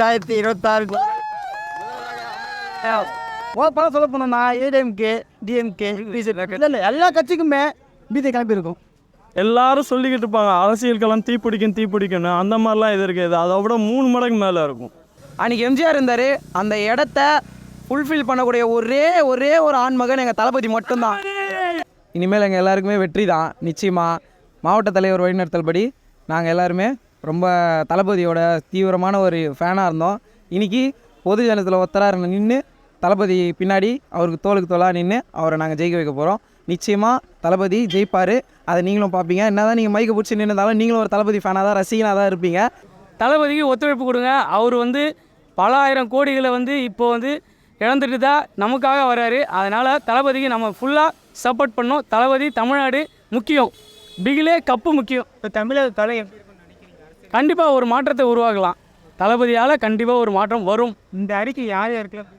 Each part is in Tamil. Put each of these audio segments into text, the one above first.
2026 படம் சொல்ல போனோம்னா ஏடிஎம்கே டிஎம்கே இல்லை எல்லா கட்சிக்குமே பிஜே கிளம்பியிருக்கும். எல்லாரும் சொல்லிக்கிட்டு இருப்பாங்க அரசியலுக்கெல்லாம் தீப்பிடிக்கும்னு, அந்த மாதிரிலாம் இது இருக்காது. அதை விட 3 மடங்கு மேலே இருக்கும். அன்றைக்கி எம்ஜிஆர் இருந்தார், அந்த இடத்த ஃபுல்ஃபில் பண்ணக்கூடிய ஒரே ஒரு ஆண்மகன் எங்கள் தளபதி மட்டும்தான். இனிமேல் எங்கள் எல்லாருக்குமே வெற்றி தான் நிச்சயமாக. மாவட்ட தலைவர் வழிநடத்தல் படி நாங்கள் எல்லாருமே ரொம்ப தளபதியோட தீவிரமான ஒரு ஃபேனாக இருந்தோம். இன்றைக்கி பொது ஜனத்தில் ஒத்தராக நின்று தளபதி பின்னாடி அவருக்கு தோளுக்கு தோளாக நின்று அவரை நாங்கள் ஜெயிக்க வைக்க போகிறோம். நிச்சயமாக தளபதி ஜெயிப்பார், அதை நீங்களும் பார்ப்பீங்க. என்ன தான் நீங்கள் மைக்கை பிடிச்சி நின்றுந்தாலும் நீங்களும் ஒரு தளபதி ஃபேனாக தான், ரசிகனாக தான் இருப்பீங்க. தளபதிக்கு ஒத்துழைப்பு கொடுங்க. அவர் பல ஆயிரம் கோடிகளை இப்போ இழந்துட்டு தான் நமக்காக வர்றாரு. அதனால் தளபதிக்கு நம்ம ஃபுல்லாக சப்போர்ட் பண்ணோம். தளபதி தமிழ்நாடு முக்கியம், பிகிலே கப்பு முக்கியம். இப்போ தமிழக தலை கண்டிப்பாக ஒரு மாற்றத்தை உருவாக்கலாம். தளபதியால் கண்டிப்பாக ஒரு மாற்றம் வரும். இந்த அறிக்கை யார் யாருக்கெல்லாம்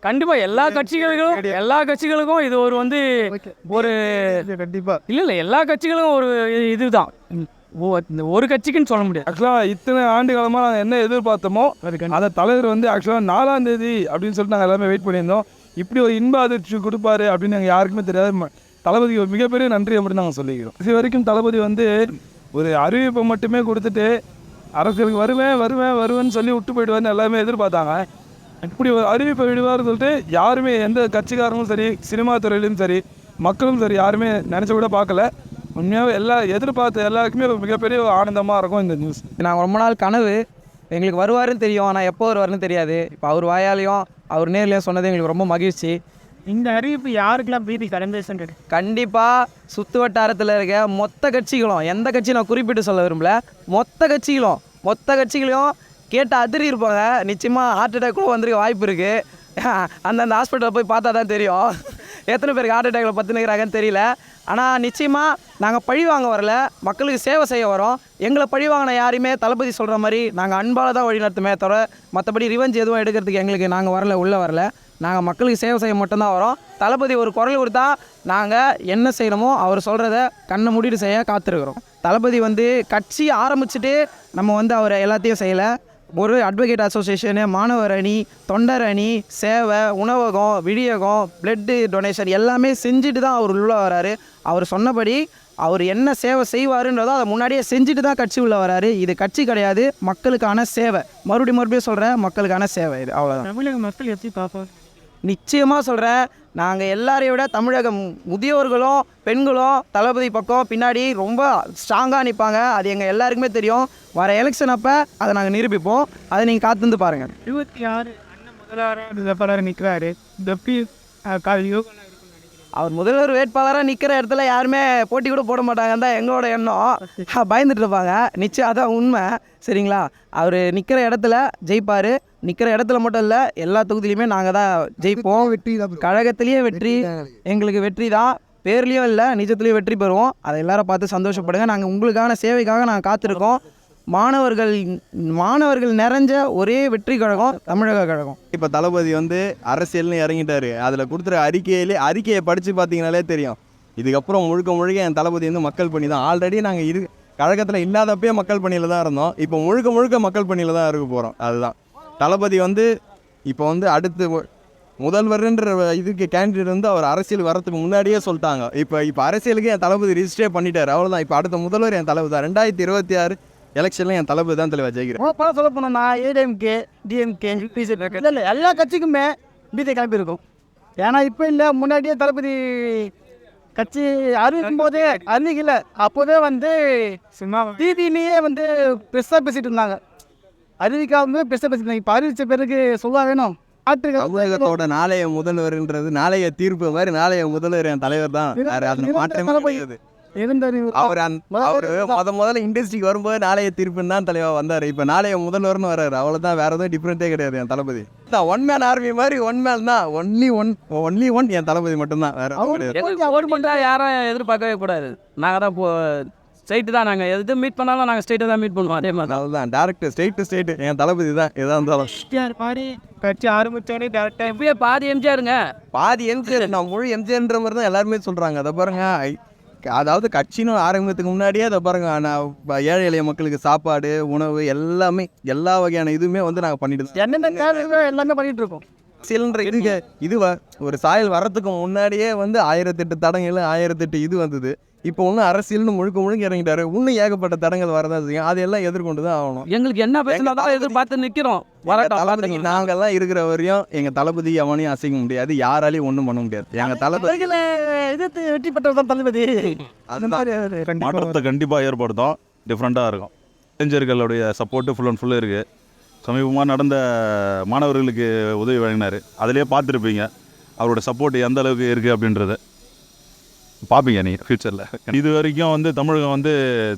கண்டிப்பாக எல்லா கட்சிகளுக்கும் இது ஒரு ஒரு கண்டிப்பாக இல்லை எல்லா கட்சிகளுக்கும் ஒரு இதுதான். ஒரு கட்சிக்குன்னு சொல்ல முடியாது. ஆக்சுவலாக இத்தனை ஆண்டு காலமாக நாங்கள் என்ன எதிர்பார்த்தோமோ அந்த தலைவர் ஆக்சுவலாக 4ஆம் தேதி அப்படின்னு சொல்லிட்டு நாங்கள் எல்லாமே வெயிட் பண்ணியிருந்தோம். இப்படி ஒரு இன்ப அதிர்ச்சி கொடுப்பாரு அப்படின்னு நாங்கள் யாருக்குமே தெரியாது. தளபதிக்கு ஒரு மிகப்பெரிய நன்றியை மட்டும் நாங்கள் சொல்லிக்கிறோம். இது வரைக்கும் தளபதி ஒரு அறிவிப்பை மட்டுமே கொடுத்துட்டு அரசியலுக்கு வருவேன்னு சொல்லி விட்டு போயிடுவார்னு எல்லாமே எதிர்பார்த்தாங்க. இப்படி ஒரு அறிவிப்பை விடுவார்னு சொல்லிட்டு யாருமே, எந்த கட்சிக்காரங்களும் சரி, சினிமா துறையிலும் சரி, மக்களும் சரி, யாருமே நினச்ச கூட பார்க்கல. உண்மையாகவே எதிர்பார்த்த எல்லாருக்குமே ஒரு மிகப்பெரிய ஆனந்தமாக இருக்கும் இந்த நியூஸ். நாங்கள் ரொம்ப நாள் கனவு, எங்களுக்கு வருவாருன்னு தெரியும், ஆனால் எப்போ வருவாருன்னு தெரியாது. இப்போ அவர் வாயாலையும் அவர் நேர்லையும் சொன்னது எங்களுக்கு ரொம்ப மகிழ்ச்சி. இந்த அறிவிப்பு யாருக்கெல்லாம் பிஜே கலந்தேசன் கண்டிப்பாக சுற்று வட்டாரத்தில் இருக்க மொத்த கட்சிகளும், எந்த கட்சி நான் குறிப்பிட்டு சொல்ல விரும்பல, மொத்த கட்சிகளையும் கேட்டு அதிரி இருப்பாங்க. நிச்சயமாக ஹார்ட் அட்டாக் கூட வந்துருக்க வாய்ப்பு இருக்குது. அந்தந்த ஹாஸ்பிட்டலில் போய் பார்த்தா தான் தெரியும் எத்தனை பேருக்கு ஹார்ட் அட்டாக்ல பத்துனுக்கிறாங்கன்னு தெரியல. ஆனால் நிச்சயமாக நாங்கள் பழி வாங்க வரல, மக்களுக்கு சேவை செய்ய வரோம். எங்களை பழி வாங்கின யாரையுமே தளபதி சொல்கிற மாதிரி நாங்கள் அன்பால் தான் வழி நடத்துமே தவிர மற்றபடி ரிவெஞ்ச் எதுவும் எடுக்கிறதுக்கு எங்களுக்கு நாங்கள் வரல. நாங்கள் மக்களுக்கு சேவை செய்ய மட்டும்தான் வரோம். தளபதி ஒரு குரல் கொடுத்தா நாங்கள் என்ன செய்யணுமோ அவர் சொல்கிறத கண்ணை மூடிட்டு செய்ய காத்திருக்கிறோம். தளபதி கட்சி ஆரம்பிச்சுட்டு நம்ம அவரை எல்லாத்தையும் செய்யலை. ஒரு அட்வொகேட் அசோசியேஷனு, மாணவர் அணி, தொண்டர் அணி, சேவை, உணவகம், விடியகம், பிளட்டு டொனேஷன் எல்லாமே செஞ்சுட்டு தான் அவர் உள்ளே வராரு. அவர் சொன்னபடி அவர் என்ன சேவை செய்வாருன்றதோ அதை முன்னாடியே செஞ்சுட்டு தான் கட்சி உள்ளே வராரு. இது கட்சி கிடையாது, மக்களுக்கான சேவை. மறுபடியும் சொல்கிறேன், மக்களுக்கான சேவை இது, அவ்வளோதான். தமிழக மக்கள் எப்படி பார்ப்பாங்க? நிச்சயமாக சொல்கிறேன், நாங்கள் எல்லாரையும் விட தமிழக முதியோர்களும் பெண்களும் தளபதி பக்கம் பின்னாடி ரொம்ப ஸ்ட்ராங்காக நிற்பாங்க. அது எங்கள் எல்லாருக்குமே தெரியும். வர எலெக்ஷன் அப்போ அதை நாங்கள் நிரூபிப்போம். அதை நீங்கள் காத்திருந்து பாருங்கள். 26 அண்ணன் முதல்வராக நிற்கிறாரு. அவர் முதல்வர் வேட்பாளராக நிற்கிற இடத்துல யாருமே போட்டி கூட போட மாட்டாங்கன்னு தான் எங்களோட எண்ணம். பயந்துட்டு இருப்பாங்க. நிச்சயம் அதான் உண்மை, சரிங்களா? அவர் நிற்கிற இடத்துல ஜெயிப்பார். நிற்கிற இடத்துல மட்டும் இல்லை, எல்லா தொகுதியிலையுமே நாங்கள் தான் ஜெயிப்போம். வெற்றி தான், கழகத்திலேயே வெற்றி, எங்களுக்கு வெற்றி தான். பேர்லேயும் இல்லை, நிஜத்துலேயும் வெற்றி பெறுவோம். அதை எல்லாரும் பார்த்து சந்தோஷப்படுங்க. நாங்கள் உங்களுக்கான சேவைக்காக நாங்கள் காத்திருக்கோம். மாணவர்கள் நிறைஞ்ச ஒரே வெற்றி கழகம் தமிழக கழகம். இப்போ தளபதி அரசியல்னு இறங்கிட்டாரு. அதில் கொடுத்துற அறிக்கையை படித்து பார்த்தீங்கனாலே தெரியும். இதுக்கப்புறம் முழுக்க என் தளபதி மக்கள் பணி தான். ஆல்ரெடி நாங்கள் கழகத்தில் இல்லாதப்பே மக்கள் பணியில் தான் இருந்தோம். இப்போ முழுக்க மக்கள் பணியில் தான் இருக்க போகிறோம். அதுதான் தளபதி இப்போ அடுத்து முதல்வர்ன்ற இதுக்கு கேண்டிடேட் அவர் அரசியல் வரதுக்கு முன்னாடியே சொல்லிட்டாங்க. இப்போ அரசியலுக்கு என் தளபதி ரிஜிஸ்டரே பண்ணிட்டார், அவ்வளோதான். இப்போ அடுத்த முதல்வர் என் தளபதி தான். 2026 எலெக்ஷனில் என் தளபதி தான் தலைவர் ஜெயிக்கிறேன். படம் சொல்ல போனோம்னா ஏடிஎம்கே டிஎம்கே பிஜே இல்லை எல்லா கட்சிக்குமே பிஜே கிளம்பியிருக்கும். ஏன்னா இப்போ இல்லை, முன்னாடியே தளபதி கட்சி அறிவிக்கும் போதே அறிவிக்கல. அப்போதே டிவிலேயே பெருசாக பேசிட்டு இருந்தாங்க. அறிவிக்காம பெருசாக பேசிட்டு இருந்தாங்க. இப்போ அறிவித்த பிறகு சொல்ல வேணும். தமிழகத்தோட நாளைய முதல்வர்ன்றது நாளைய தீர்ப்பு மாதிரி நாளைய முதல்வர் என் தலைவர் தான். அவர் முதல்ல இண்டஸ்ட்ரிக்கு வரும்போது நாளைய தீர்ப்புன்னு தான் தலைவா வந்தார். இப்போ நாளைய முதல்வர்னு வர்றாரு, அவ்வளோதான். வேற எதுவும் டிஃப்ரெண்ட்டே கிடையாது. என் தளபதி தான் ஒன் மேன் ஆர்மி மாதிரி, ஒன் மேன் தான், ஒன்லி ஒன் என் தளபதி மட்டும்தான். வேற யாரும் எதிர்பார்க்கவே கூடாது. நாங்கள் தான் ஸ்ட்ரைட்டு தான், நாங்கள் எது மீட் பண்ணாலும் நாங்கள் ஸ்ட்ரைட்டு தான் மீட் பண்ணுவோம். அதே மாதிரி அதுதான் டேரக்ட் ஸ்ட்ரைட்டு என் தளபதி தான். எதாக இருந்தாலும் கட்சி ஆரம்பித்தோடனே டேரக்டாக எப்பயே பாதி எம்ஜிஆருங்க, பாதி எம்ஜிஆர். நான் முழு எம்ஜிஆர்ன்ற மாதிரி தான் எல்லாருமே சொல்கிறாங்க. அதை பாருங்க, அதாவது கட்சின்னு ஆரம்பத்துக்கு முன்னாடியே அதை பாருங்க, நான் ஏழை எளிய மக்களுக்கு சாப்பாடு, உணவு எல்லாமே எல்லா வகையான இதுவுமே வந்து நாங்கள் பண்ணிட்டு இருக்கோம். என்னென்ன தேவையோ எல்லாமே பண்ணிட்டு இருக்கோம். சிலிண்டர் இதுவா ஒரு சாயல் வரத்துக்கு முன்னாடியே வந்து 1008 தடங்கள் 1008 இது வந்தது. இப்போ ஒன்றும் அரசியல்னு முழுக்க இறங்கிட்டாரு. இன்னும் ஏகப்பட்ட தடங்கள் வரதான் செய்யும். அதையெல்லாம் எதிர்கொண்டு தான் ஆகணும். எங்களுக்கு என்ன பிரச்சனை தான் எதிர்பார்த்து நிற்கிறோம். தளபதி நாங்கெல்லாம் இருக்கிற வரையும் எங்கள் தளபதி எவனையும் அசைக்க முடியாது, யாராலையும் ஒன்றும் பண்ண முடியாது. எங்கள் தளபதி எதிர்த்து வெற்றி பெற்றவர் தான் தளபதி. அந்த மாதிரி மாற்றத்தை கண்டிப்பாக ஏற்படுத்தும். டிஃப்ரெண்ட்டாக இருக்கும். இளைஞர்களுடைய சப்போர்ட்டு ஃபுல் அண்ட் ஃபுல்லு இருக்குது. சமீபமாக நடந்த மாணவர்களுக்கு உதவி வழங்கினார். அதிலே பார்த்துருப்பீங்க அவரோட சப்போர்ட் எந்த அளவுக்கு இருக்குது அப்படின்றது பார்ப்பீங்க நீங்கள் ஃப்யூச்சரில். இது வரைக்கும் வந்து தமிழகம் வந்து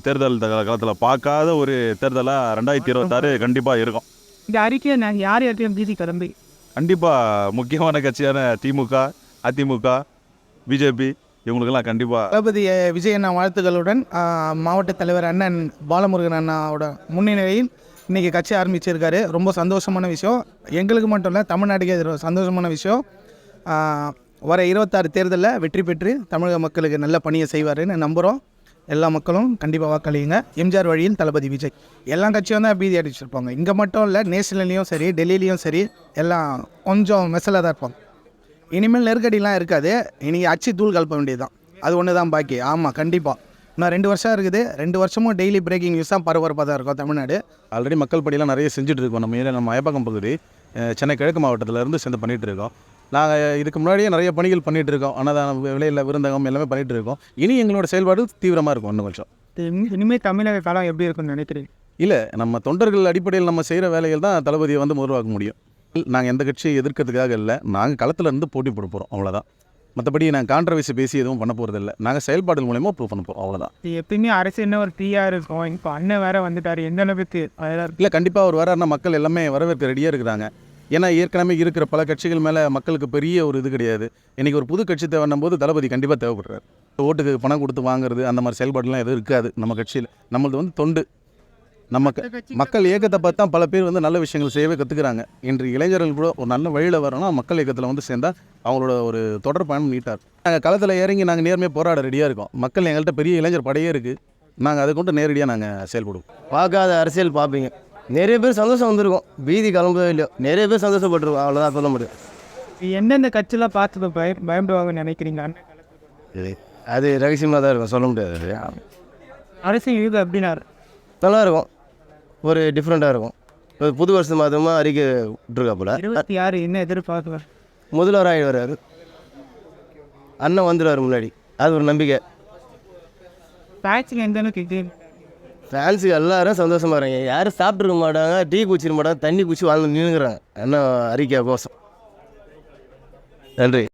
தேர்தல் காலத்தில் பார்க்காத ஒரு தேர்தலாக 2026 கண்டிப்பாக இருக்கும். இந்த அறிக்கையை நான் யார் யார்ட்டையும் பிஜி கிளம்பி கண்டிப்பாக முக்கியமான கட்சியான திமுக, அதிமுக, பிஜேபி இவங்களுக்கெல்லாம் கண்டிப்பாக தளபதி விஜய் அண்ணா வாழ்த்துக்களுடன் மாவட்ட தலைவர் அண்ணன் பாலமுருகன் அண்ணாவோட முன்னிலையில் இன்றைக்கி கட்சி ஆரம்பிச்சிருக்காரு. ரொம்ப சந்தோஷமான விஷயம். எங்களுக்கு மட்டும் இல்லை, தமிழ்நாட்டுக்கே இது சந்தோஷமான விஷயம். வர 26 தேர்தலில் வெற்றி பெற்று தமிழக மக்களுக்கு நல்ல பணியை செய்வாருன்னு நம்புகிறோம். எல்லா மக்களும் கண்டிப்பாக வாக்களியுங்க. எம்ஜிஆர் வழியில் தளபதி விஜய். எல்லா கட்சியும் தான் பீதி அடிச்சிருப்பாங்க. இங்கே மட்டும் இல்லை, நேஷனல்லையும் சரி, டெல்லியிலையும் சரி, எல்லாம் கொஞ்சம் மெசலாக தான் இருப்பாங்க. இனிமேல் நெருக்கடிலாம் இருக்காது. இன்றைக்கி அச்சு தூள் கலப்ப வேண்டியது தான். அது ஒன்று தான் பாக்கி. ஆமாம், கண்டிப்பாக இன்னும் 2 வருஷம் இருக்குது. 2 வருஷமும் டெய்லி பிரேக்கிங் நியூஸ் தான் பரபரப்பாக தான் இருக்கும் தமிழ்நாடு. ஆல்ரெடி மக்கள் படியெல்லாம் நிறைய செஞ்சுட்டு இருக்கோம். நம்ம அயப்பாக்கம் பகுதி சென்னை கிழக்கு மாவட்டத்திலேருந்து சேர்ந்து பண்ணிகிட்டு இருக்கோம். நாங்கள் இதுக்கு முன்னாடியே நிறைய பணிகள் பண்ணிகிட்டு இருக்கோம். அன்னதான விலையில் விருந்தகம் எல்லாமே பண்ணிகிட்டு இருக்கோம். இனி எங்களோட செயல்பாடு தீவிரமாக இருக்கும். இன்னும் கொஞ்சம் இனிமேல் தமிழக காலம் எப்படி இருக்குன்னு நினைக்கிறீங்க? இல்லை, நம்ம தொண்டர்கள் அடிப்படையில் நம்ம செய்கிற வேலைகள் தான் தளபதியை வந்து உருவாக்க முடியும். நாங்கள் எந்த கட்சியை எதிர்க்கிறதுக்காக இல்லை, நாங்கள் களத்தில் இருந்து போட்டி போட போகிறோம், அவ்வளோதான். மற்றபடி நாங்கள் கான்ட்ரவர்சி பேசி எதுவும் பண்ண போகிறது இல்லை. நாங்கள் செயல்பாடுகள் மூலயமா ப்ரூவ் பண்ண போகிறோம், அவ்வளோதான். எப்பயுமே அரசியல்னு ஒரு ஃப்ரீயாக இருக்கும். இப்போ அண்ணன் வேற வந்துட்டார். எந்த அளவுக்கு இல்லை, கண்டிப்பாக அவர் வராருன்னா மக்கள் எல்லாமே வரவேற்க ரெடியாக இருக்கிறாங்க. ஏன்னா ஏற்கனவே இருக்கிற பல கட்சிகள் மேலே மக்களுக்கு பெரிய ஒரு இது கிடையாது. இன்றைக்கி ஒரு புது கட்சி தேவைன்னும் போது தளபதி கண்டிப்பாக தேவைப்படுறாரு. ஓட்டுக்கு பணம் கொடுத்து வாங்குறது அந்த மாதிரி செயல்பாடுலாம் எதுவும் இருக்காது நம்ம கட்சியில். நம்மளது வந்து தொண்டு. நம்ம மக்கள் இயக்கத்தை பார்த்து தான் பல பேர் வந்து நல்ல விஷயங்கள் செய்யவே கற்றுக்குறாங்க. இன்று இளைஞர்கள் கூட ஒரு நல்ல வழியில் வரணும்னா மக்கள் இயக்கத்தில் வந்து சேர்ந்தால் அவங்களோட ஒரு தொடர் பயணம் நீட்டாக இருக்கும். நாங்கள் களத்தில் இறங்கி நாங்கள் நேர்மையாக போராட ரெடியாக இருக்கோம். மக்கள் எங்கள்கிட்ட பெரிய இளைஞர் படையே இருக்குது. நாங்கள் அதை கொண்டு நேரடியாக நாங்கள் செயல்படுவோம். பார்க்காத அரசியல் பார்ப்பீங்க. நிறைய பேர் சந்தோஷம் வந்திருக்கும். பீதி கிளம்பவே இல்லையோ, நிறைய பேர் சந்தோஷப்பட்டுருக்கோம். அவ்வளோதான் சொல்ல முடியும். எந்தெந்த கட்சியெலாம் பார்த்து பயப்படுவாங்கன்னு நினைக்கிறீங்க? அது ரகசியமாக தான் இருக்கும், சொல்ல முடியாது. அரசியல் இது அப்படின்னா நல்லாயிருக்கும், ஒரு டிஃப்ரெண்ட்டாக இருக்கும். இப்போ புது வருஷம் மாதமாக அறிக்கை விட்டுருக்காப்புல. 26 என்ன எதிர்பார்க்குவார்? முதல்வர் ஆகி வர்றாரு, அண்ணன் வந்துடுவார் முன்னாடி. அது ஒரு நம்பிக்கை. ஃபேன்ஸுக்கு எந்த அளவுக்கு இது? ஃபேன்ஸுக்கு எல்லாரும் சந்தோஷமாக இருக்காங்க. யாரும் சாப்பிட்ருக்க மாட்டாங்க, டீ குடிச்சிட மாட்டாங்க, தண்ணி குடிச்சு வாழ்ந்து நின்றுங்கிறாங்க அண்ணன் அறிக்கை கோசம். நன்றி.